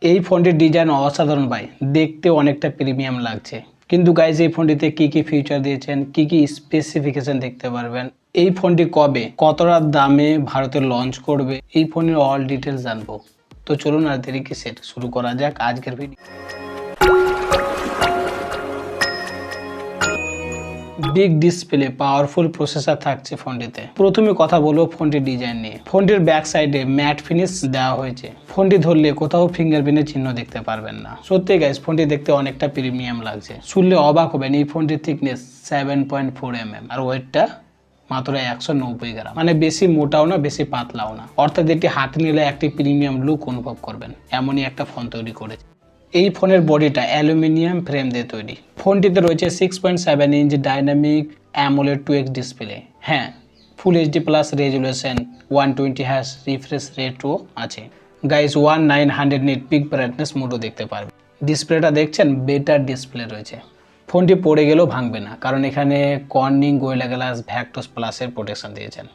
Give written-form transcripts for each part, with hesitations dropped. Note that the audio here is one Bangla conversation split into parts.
এই ফোনটির ডিজাইন অসাধারণ ভাই, দেখতে অনেকটা প্রিমিয়াম লাগছে। কিন্তু গাইজ এই ফোনটিতে কি কি ফিচার দিয়েছেন, কি কি স্পেসিফিকেশন দেখতে পারবেন, এই ফোনটি কবে কতটা দামে ভারতে লঞ্চ করবে, এই ফোনের অল ডিটেলস জানবো। তো চলুন আর দেরি কিসের, শুরু করা যাক আজকের video. Big display, powerful processor থাকছে ফোনটিতে। প্রথমে কথা বলবো ফোনটির ডিজাইন নিয়ে। ফোনটির ব্যাক সাইডে ম্যাট ফিনিশ দেওয়া হয়েছে। ফোনটি ধরলে কোথাও ফিঙ্গারপ্রিন্টের চিহ্ন দেখতে পারবেন না। সত্যি গাইস, ফোনটি দেখতে অনেকটা প্রিমিয়াম লাগছে। শুনলে অবাক হবেন, এই ফোনটির থিকনেস 7.4 mm আর ওয়েটটা মাত্র 190 গ্রাম। মানে বেশি মোটাও না, বেশি পাতলাও না। অর্থাৎ এটি হাতে নিলে একটি প্রিমিয়াম লুক অনুভব করবেন, এমনই একটা ফোন তৈরি করেছে। এই ফোনের বডিটা অ্যালুমিনিয়াম ফ্রেম দিয়ে তৈরি। ফোনটিতে রয়েছে 6.7 inch dynamic AMOLED 2x display. হ্যাঁ, full HD plus resolution, 120 Hz refresh রেটও আছে। গাইস 1900 নিট পিক ব্রাইটনেস মোডও দেখতে পারবে। ডিসপ্লেটা দেখছেন, বেটার ডিসপ্লে রয়েছে। ফোনটি পড়ে গেলেও ভাঙবে না, কারণ এখানে কর্নিং গোরিলা গ্লাস ভ্যাক্টোস প্লাসের প্রোটেকশন দিয়েছেন।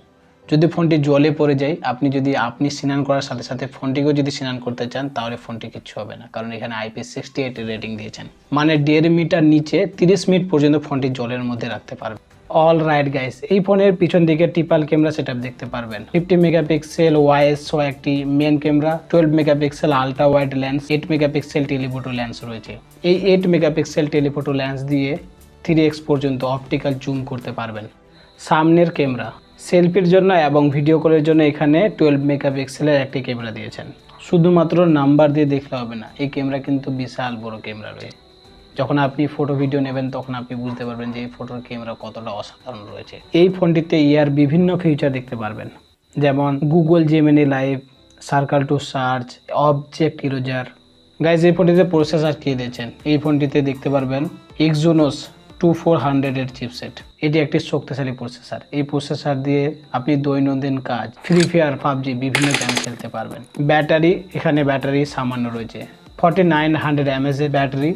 যদি ফোনটি জলে পড়ে যায়, আপনি স্নান করার সাথে সাথে ফোনটিকেও যদি স্নান করতে চান, তাহলে ফোনটি কিচ্ছু হবে না, কারণ এখানে IP68 রেটিং দিয়েছেন। মানে 1.5 মিটার নিচে 30 মিনিট পর্যন্ত ফোনটি জলের মধ্যে রাখতে পারবে। অল রাইট গাইস, এই ফোনের পিছন দিকে ট্রিপল ক্যামেরা সেটআপ দেখতে পারবেন। 50 মেগাপিক্সেল ওয়াইএস সহ একটি main camera, 12 megapixel ultra wide lens, 8 megapixel telephoto lens রয়েছে। এই 8 মেগাপিক্সেল টেলিফোটো লেন্স দিয়ে 3x পর্যন্ত অপটিক্যাল জুম করতে পারবেন। সামনের ক্যামেরা সেলফির জন্য এবং ভিডিও কলের জন্য এখানে 12 মেগাপিক্সেলের একটি ক্যামেরা দিয়েছেন। শুধুমাত্র নাম্বার দিয়ে দেখলে হবে না, এই ক্যামেরা কিন্তু বিশাল বড় ক্যামেরা রয়েছে। যখন আপনি ফটো ভিডিও নেবেন, তখন আপনি বুঝতে পারবেন যে এই ফটোর ক্যামেরা কতটা অসাধারণ রয়েছে। এই ফোনটিতে বিভিন্ন ফিচার দেখতে পারবেন, যেমন Google Gemini live, circle to search, object eraser. Guys এই ফোনটিতে প্রসেসর কি দিয়েছেন, এই ফোনটিতে দেখতে পারবেন Exynos 2400 এর চিপসেট। এটি একটি শক্তিশালী প্রসেসর। এই প্রসেসর দিয়ে আপনি দৈনন্দিন কাজ, ফ্রি ফায়ার, পাবজি বিভিন্ন গেম খেলতে পারবেন। ব্যাটারি, এখানে ব্যাটারি সামান্য রয়েছে। 4900 mAh এর ব্যাটারি,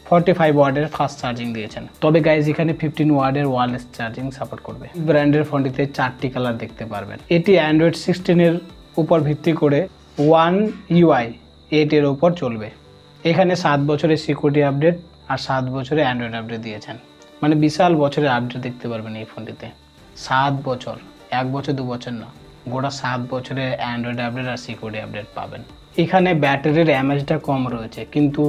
45 ওয়াটের ফাস্ট চার্জিং দিয়েছেন। তবে গাইজ এখানে 15 ওয়াটের ওয়্যারলেস চার্জিং সাপোর্ট করবে। ব্র্যান্ডের ফোনটিতে 4টি কালার দেখতে পারবেন। এটি অ্যান্ড্রয়েড 16 এর উপর ভিত্তি করে One UI 8 এর উপর চলবে। এখানে 7 বছরের সিকিউরিটি আপডেট আর 7 বছরের অ্যান্ড্রয়েড আপডেট দিয়েছেন। মানে বিশাল বছরের আপডেট দেখতে পারবেন এই ফোনটিতে। 7 বছর, 1 বছর 2 বছর না, গোটা 7 বছরের অ্যান্ড্রয়েড আপডেট আর সিকিউরিটি আপডেট পাবেন। এখানে ব্যাটারির এমএএইচটা কম রয়েছে, কিন্তু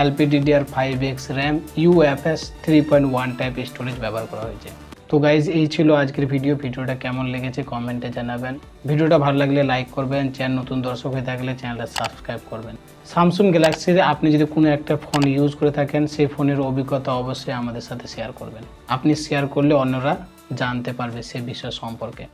LPDDR5X RAM, UFS 3.1 type storage ব্যবহার করা হয়েছে। তো গাইজ এই ছিল আজকের ভিডিওটা কেমন লেগেছে কমেন্টে জানাবেন। ভিডিওটা ভালো লাগলে লাইক করবেন, চ্যানেল নতুন দর্শক হয়ে থাকলে চ্যানেলটা সাবস্ক্রাইব করবেন। স্যামসাং গ্যালাক্সির আপনি যদি কোনো একটা ফোন ইউজ করে থাকেন, সেই ফোনের অভিজ্ঞতা অবশ্যই আমাদের সাথে শেয়ার করবেন। আপনি শেয়ার করলে অন্যরা জানতে পারবে সে বিষয় সম্পর্কে।